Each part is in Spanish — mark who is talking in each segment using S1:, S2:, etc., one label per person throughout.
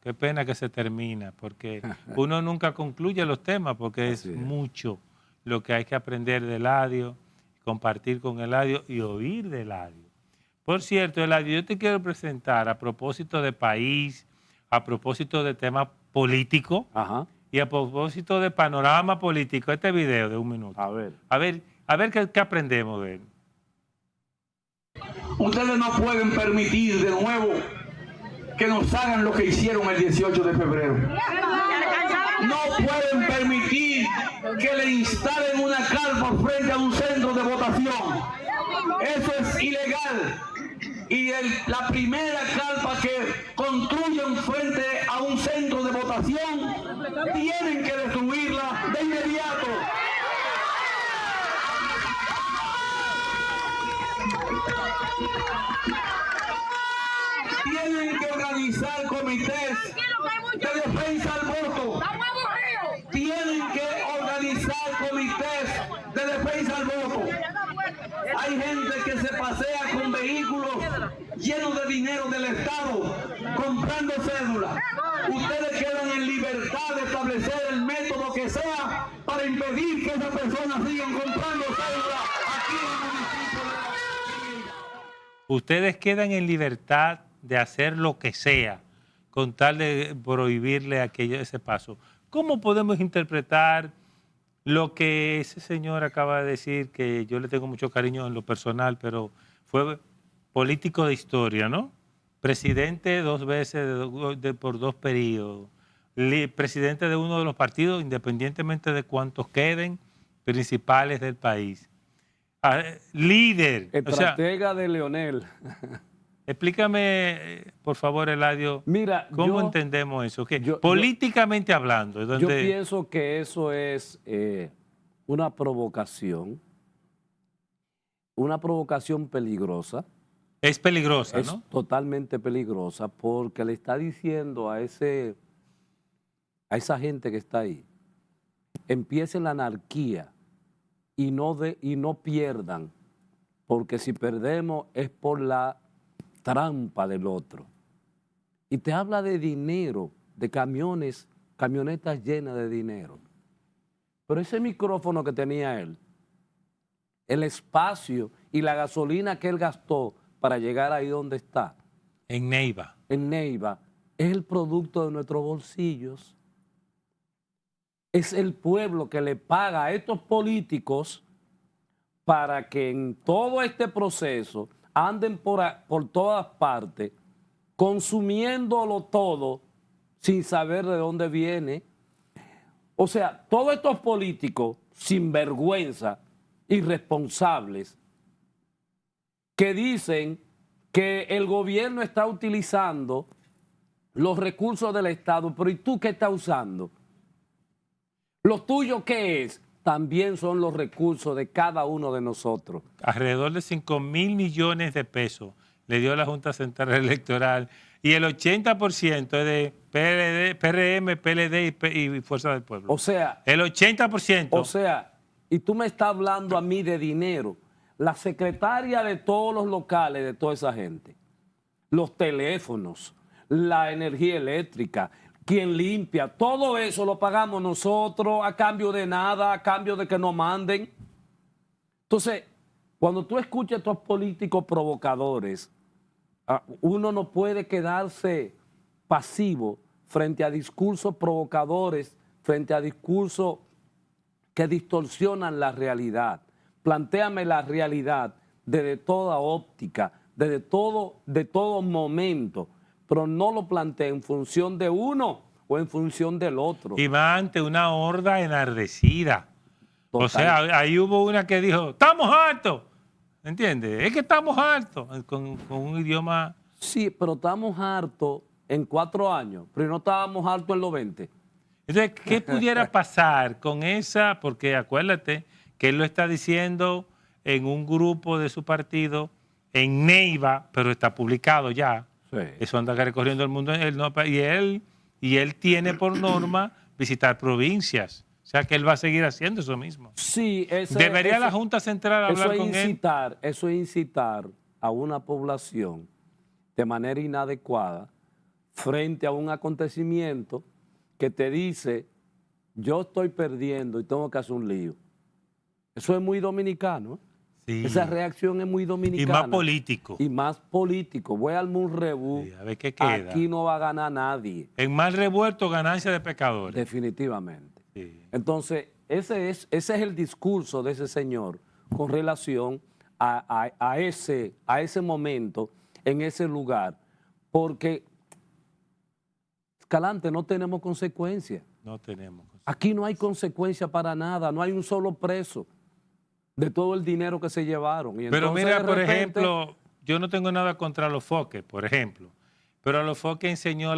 S1: qué pena que se termina, porque uno nunca concluye los temas, porque es mucho lo que hay que aprender de Eladio, compartir con Eladio y oír de Eladio. Por cierto, Eladio, yo te quiero presentar a propósito de país, a propósito de temas políticos y a propósito de panorama político, este video de 1 minuto. A ver qué aprendemos de él.
S2: Ustedes no pueden permitir de nuevo que nos hagan lo que hicieron el 18 de febrero. No pueden permitir que le instalen una carpa frente a un centro de votación. Eso es ilegal. Y la primera carpa que construyen frente a un centro de votación, tienen que destruirla de inmediato. Tienen que organizar comités de defensa al voto. Tienen que organizar comités de defensa al voto. Hay gente que se pasea con vehículos llenos de dinero del Estado, comprando cédulas. Ustedes quedan en libertad de establecer el método que sea para impedir que esas personas sigan comprando cédulas aquí en el municipio de La Guajira.
S1: Ustedes quedan en libertad de hacer lo que sea con tal de prohibirle ese paso. ¿Cómo podemos interpretar lo que ese señor acaba de decir, que yo le tengo mucho cariño en lo personal, pero fue político de historia, ¿no? Presidente 2 veces por 2 periodos, presidente de uno de los partidos, independientemente de cuántos queden, principales del país. Líder.
S3: Estratega de Leonel.
S1: Explícame, por favor, Eladio,
S3: mira,
S1: ¿cómo entendemos eso? Políticamente hablando.
S3: Yo pienso que eso es una provocación peligrosa.
S1: Es peligrosa,
S3: ¿no? Es totalmente peligrosa porque le está diciendo a esa gente que está ahí, empiece la anarquía y no pierdan, porque si perdemos es por la trampa del otro. Y te habla de dinero, de camionetas llenas de dinero. Pero ese micrófono que tenía él, el espacio y la gasolina que él gastó para llegar ahí donde está.
S1: En Neiva.
S3: En Neiva, es el producto de nuestros bolsillos. Es el pueblo que le paga a estos políticos para que en todo este proceso anden por todas partes, consumiéndolo todo sin saber de dónde viene. O sea, todos estos políticos sinvergüenza, irresponsables, que dicen que el gobierno está utilizando los recursos del Estado, pero ¿y tú qué estás usando? ¿Lo tuyo qué es? También son los recursos de cada uno de nosotros.
S1: Alrededor de 5.000 millones de pesos le dio la Junta Central Electoral y el 80% es de PRM, PLD y Fuerza del Pueblo.
S3: O sea,
S1: el 80%.
S3: O sea, y tú me estás hablando a mí de dinero. La secretaria de todos los locales, de toda esa gente, los teléfonos, la energía eléctrica, quien limpia, todo eso lo pagamos nosotros a cambio de nada, a cambio de que nos manden. Entonces, cuando tú escuchas a estos políticos provocadores, uno no puede quedarse pasivo frente a discursos provocadores, frente a discursos que distorsionan la realidad. Plantéame la realidad desde toda óptica, desde todo momento, pero no lo plantea en función de uno o en función del otro.
S1: Y va ante una horda enardecida.
S3: Total.
S1: O sea, ahí hubo una que dijo, estamos hartos. ¿Entiendes? Es que estamos hartos, con un idioma...
S3: Sí, pero estamos hartos en 4 años, pero no estábamos hartos en los 20.
S1: Entonces, ¿qué pudiera pasar con esa? Porque acuérdate que él lo está diciendo en un grupo de su partido, en Neiva, pero está publicado ya.
S3: Sí.
S1: Eso anda recorriendo el mundo. Y él tiene por norma visitar provincias. O sea, que él va a seguir haciendo eso mismo.
S3: Sí,
S1: ¿Debería la Junta Central hablar con él?
S3: Eso es incitar a una población de manera inadecuada frente a un acontecimiento que te dice, yo estoy perdiendo y tengo que hacer un lío. Eso es muy dominicano, ¿eh?
S1: Sí.
S3: Esa reacción es muy
S1: Y
S3: dominicana.
S1: más político.
S3: Y más político. Voy al un rebú.
S1: Sí, a ver qué queda.
S3: Aquí no va a ganar nadie.
S1: En mal revuelto, ganancia de pecadores.
S3: Definitivamente.
S1: Sí.
S3: Entonces, ese es el discurso de ese señor con relación a ese momento, en ese lugar. Porque, Escalante, no tenemos consecuencias.
S1: No tenemos.
S3: Aquí no hay consecuencia para nada. No hay un solo preso de todo el dinero que se llevaron. Y
S1: Pero
S3: entonces,
S1: mira,
S3: de
S1: por
S3: repente,
S1: ejemplo, yo no tengo nada contra los Foques, por ejemplo. Pero a los Foques enseñó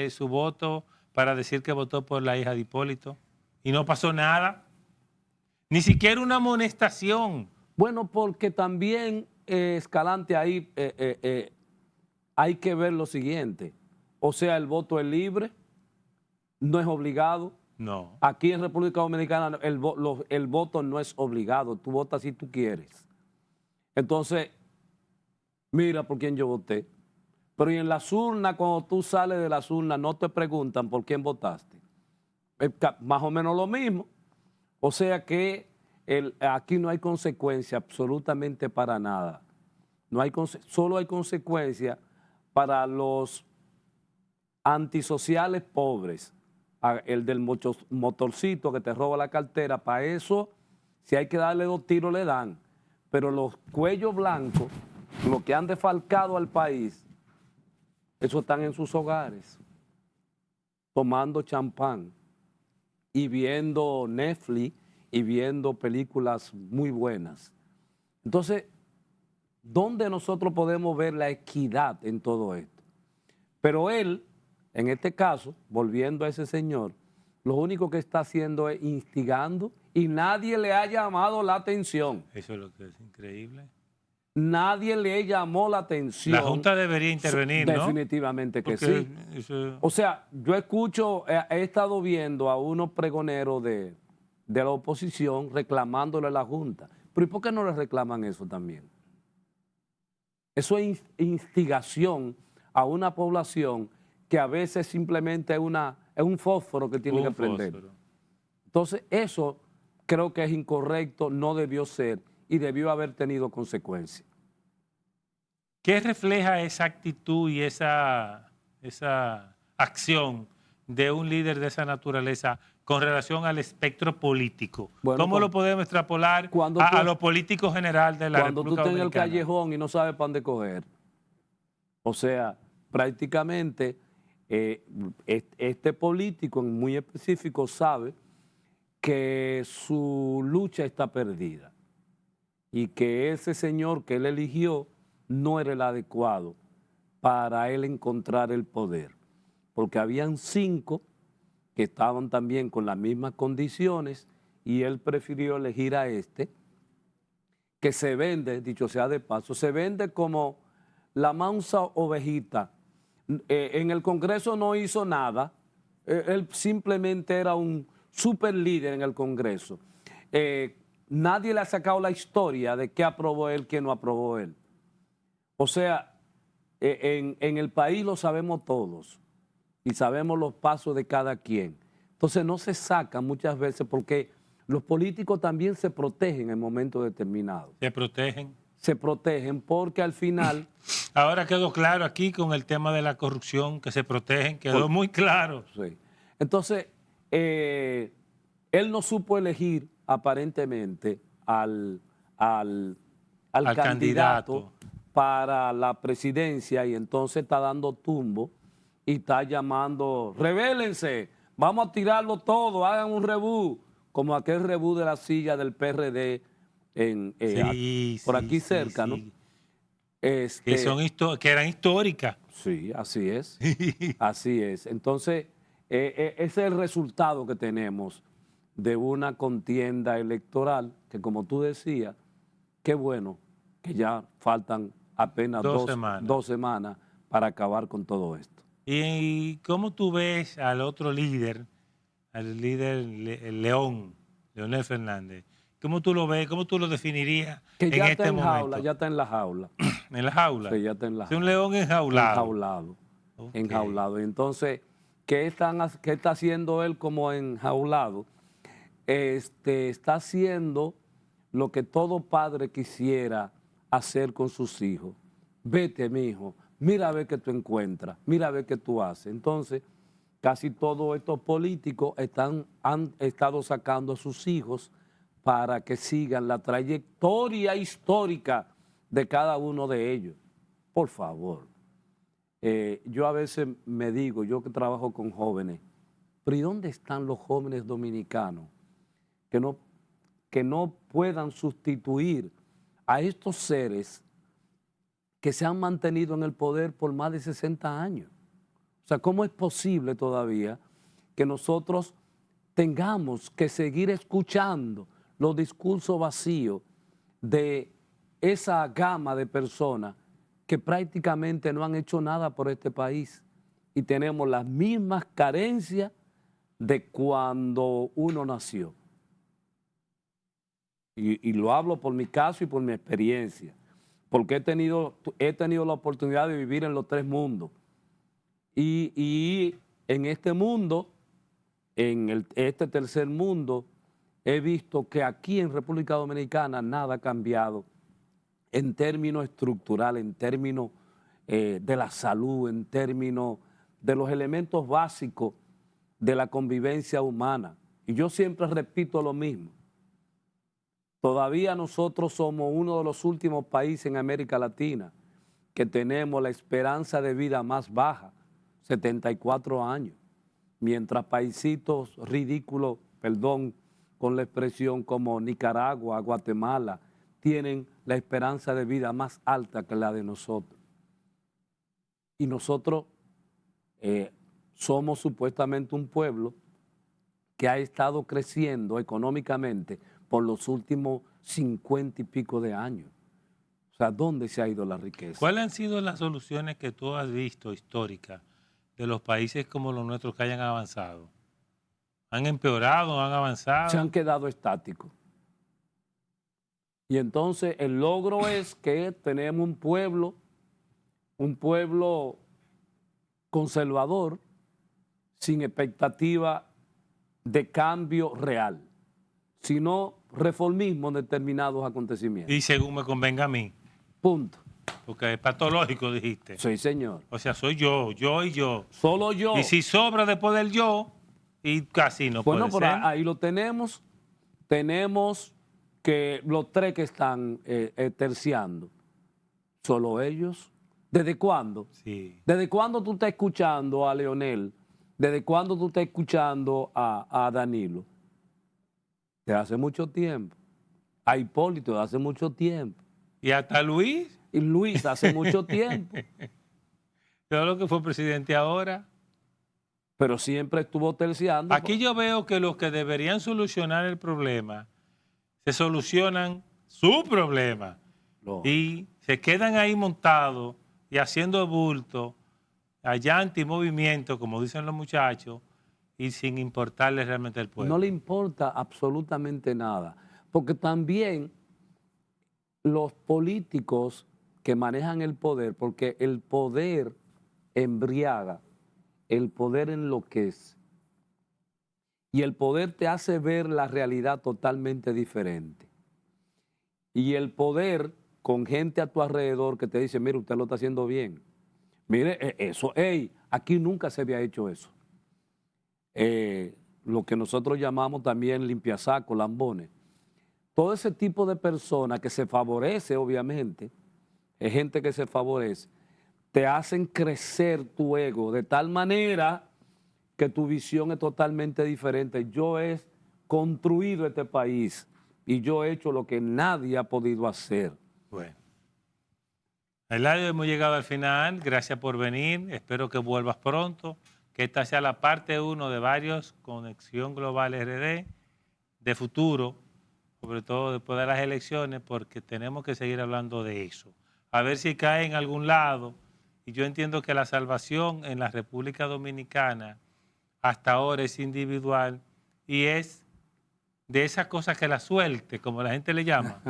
S1: su voto para decir que votó por la hija de Hipólito. Y no pasó nada. Ni siquiera una amonestación.
S3: Bueno, porque también, Escalante, ahí hay que ver lo siguiente. O sea, el voto es libre, no es obligado.
S1: No.
S3: Aquí en República Dominicana el voto no es obligado, tú votas si tú quieres. Entonces, mira por quién yo voté. Pero y en las urnas, cuando tú sales de las urnas, no te preguntan por quién votaste. Es más o menos lo mismo. O sea que aquí no hay consecuencia absolutamente para nada. Solo hay consecuencia para los antisociales pobres. El del motorcito que te roba la cartera, para eso, si hay que darle 2 tiros, le dan. Pero los cuellos blancos, los que han defalcado al país, esos están en sus hogares, tomando champán y viendo Netflix y viendo películas muy buenas. Entonces, ¿dónde nosotros podemos ver la equidad en todo esto? Pero él, en este caso, volviendo a ese señor, lo único que está haciendo es instigando y nadie le ha llamado la atención.
S1: Eso es lo que es increíble.
S3: Nadie le llamó la atención.
S1: La Junta debería intervenir, ¿no?
S3: Definitivamente que
S1: Porque
S3: sí.
S1: eso...
S3: O sea, yo he estado viendo a unos pregoneros de la oposición reclamándole a la Junta. Pero ¿y por qué no le reclaman eso también? Eso es instigación a una población que a veces simplemente es un fósforo que tiene que prender.
S1: Fósforo.
S3: Entonces, eso creo que es incorrecto, no debió ser y debió haber tenido consecuencias.
S1: ¿Qué refleja esa actitud y esa acción de un líder de esa naturaleza con relación al espectro político?
S3: Bueno,
S1: ¿Cómo lo podemos extrapolar a lo político general de la
S3: Cuando
S1: República
S3: tú estás en el
S1: Dominicana?
S3: callejón y no sabes para dónde coger. O sea, prácticamente este político en muy específico sabe que su lucha está perdida y que ese señor que él eligió no era el adecuado para él encontrar el poder, porque habían 5 que estaban también con las mismas condiciones y él prefirió elegir a este, que se vende, dicho sea de paso, se vende como la mansa ovejita. En el Congreso no hizo nada, él simplemente era un super líder en el Congreso. Nadie le ha sacado la historia de qué aprobó él, qué no aprobó él. O sea, en el país lo sabemos todos y sabemos los pasos de cada quien. Entonces no se saca muchas veces porque los políticos también se protegen en momentos determinados.
S1: ¿Se protegen?
S3: Se protegen porque al final...
S1: Ahora quedó claro aquí con el tema de la corrupción, que se protegen, quedó muy claro.
S3: Sí. Entonces, él no supo elegir aparentemente al candidato para la presidencia y entonces está dando tumbo y está llamando, rebélense, vamos a tirarlo todo, hagan un rebú, como aquel rebú de la silla del PRD por aquí cerca, ¿no?
S1: Sí. Que eran históricas.
S3: Sí, así es. Así es. Entonces, ese es el resultado que tenemos de una contienda electoral que, como tú decías, qué bueno que ya faltan apenas 2 semanas para acabar con todo esto.
S1: ¿Y cómo tú ves al otro líder, el Leonel Fernández? ¿Cómo tú lo ves? ¿Cómo tú lo definirías en este momento?
S3: Ya está en la jaula.
S1: ¿En la jaula?
S3: Sí, ya está en la jaula.
S1: Es un león enjaulado.
S3: Enjaulado.
S1: Ok.
S3: enjaulado. Entonces, ¿qué está haciendo él como enjaulado? Está haciendo lo que todo padre quisiera hacer con sus hijos. Vete, mi hijo, mira a ver qué tú encuentras, mira a ver qué tú haces. Entonces, casi todos estos políticos han estado sacando a sus hijos para que sigan la trayectoria histórica de cada uno de ellos. Por favor. Yo a veces me digo, yo que trabajo con jóvenes, pero ¿y dónde están los jóvenes dominicanos que no puedan sustituir a estos seres que se han mantenido en el poder por más de 60 años? O sea, ¿cómo es posible todavía que nosotros tengamos que seguir escuchando los discursos vacíos de esa gama de personas que prácticamente no han hecho nada por este país y tenemos las mismas carencias de cuando uno nació? Y lo hablo por mi caso y por mi experiencia, porque he tenido la oportunidad de vivir en los tres mundos. Y en este mundo, este tercer mundo, he visto que aquí en República Dominicana nada ha cambiado en términos estructurales, en términos de la salud, en términos de los elementos básicos de la convivencia humana. Y yo siempre repito lo mismo. Todavía nosotros somos uno de los últimos países en América Latina que tenemos la esperanza de vida más baja, 74 años, mientras paisitos ridículos, perdón con la expresión, como Nicaragua, Guatemala, tienen la esperanza de vida más alta que la de nosotros. Y nosotros somos supuestamente un pueblo que ha estado creciendo económicamente por los últimos 50 y pico de años. O sea, ¿dónde se ha ido la riqueza?
S1: ¿Cuáles han sido las soluciones que tú has visto históricas de los países como los nuestros que hayan avanzado? ¿Han empeorado, han avanzado?
S3: Se han quedado estáticos. Y entonces el logro es que tenemos un pueblo conservador, sin expectativa de cambio real, sino reformismo en determinados acontecimientos.
S1: Y según me convenga a mí.
S3: Punto.
S1: Porque es patológico, dijiste.
S3: Sí, señor.
S1: O sea, soy yo y yo.
S3: Solo yo.
S1: Y si sobra después del yo, y casi no puede
S3: Bueno,
S1: ser.
S3: pero ahí lo tenemos. Tenemos que los tres que están terciando, solo ellos. ¿Desde cuándo?
S1: Sí.
S3: ¿Desde cuándo tú estás escuchando a Leonel? ¿Desde cuándo tú estás escuchando a Danilo? De hace mucho tiempo. A Hipólito de hace mucho tiempo.
S1: Y hasta Luis.
S3: Y Luis hace mucho tiempo.
S1: Todo lo que fue presidente ahora.
S3: Pero siempre estuvo terciando.
S1: Aquí yo veo que los que deberían solucionar el problema se solucionan su problema.
S3: No.
S1: Y se quedan ahí montados y haciendo bulto, allá antimovimiento, como dicen los muchachos, y sin importarles realmente el pueblo.
S3: No le importa absolutamente nada. Porque también los políticos que manejan el poder, porque el poder embriaga, el poder enloquece. Y el poder te hace ver la realidad totalmente diferente. Y el poder, con gente a tu alrededor que te dice, mire, usted lo está haciendo bien. Mire, eso, aquí nunca se había hecho eso. Lo que nosotros llamamos también limpiasaco, lambones. Todo ese tipo de personas que se favorece, obviamente, es gente que se favorece, te hacen crecer tu ego de tal manera que tu visión es totalmente diferente. Yo he construido este país y yo he hecho lo que nadie ha podido hacer.
S1: Bueno. Eladio, hemos llegado al final. Gracias por venir. Espero que vuelvas pronto. Que esta sea la parte 1 de varios Conexión Global RD de futuro, sobre todo después de las elecciones, porque tenemos que seguir hablando de eso. A ver si cae en algún lado. Y yo entiendo que la salvación en la República Dominicana hasta ahora es individual y es de esas cosas que la suerte, como la gente le llama.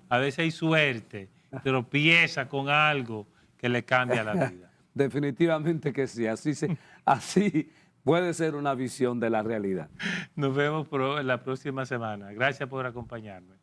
S1: A veces hay suerte, tropieza con algo que le cambia la vida.
S3: Definitivamente que sí. Así puede ser una visión de la realidad.
S1: Nos vemos la próxima semana. Gracias por acompañarme.